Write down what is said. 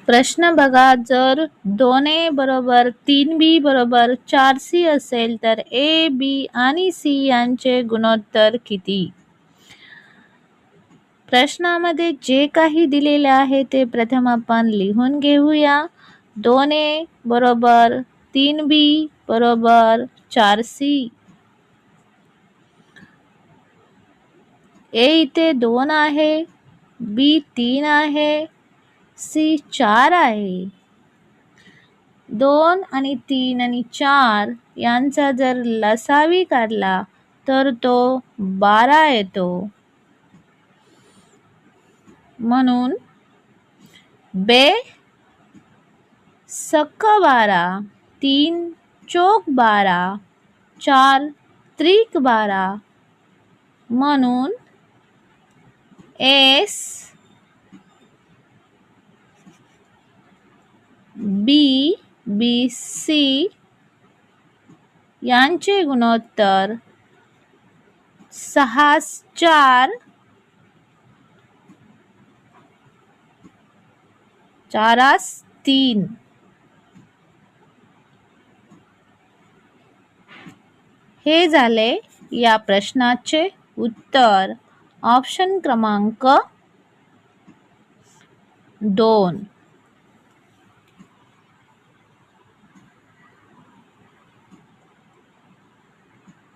प्रश्न बघा, जर 2a बरोबर 3b बरोबर 4c असेल तर a, b आणि c यांचे गुणोत्तर किती? प्रश्नामध्ये जे काही दिलेले आहे ते प्रथम आपण लिहून घेऊया. 2a बरोबर 3b बरोबर 4c. a इथे 2 आहे, b 3 आहे, c 4 आहे. 2 आणि 3 आणि 4 यांचा जर लसावी काढला तर तो 12 येतो. म्हणून बे सक्क 12, 3 चौक 12, 4 त्रिक 12. म्हणून एस बी बी सी यांचे गुणोत्तर 6 4 4 3. हे झाले या प्रश्नाचे उत्तर. ऑप्शन क्रमांक 2.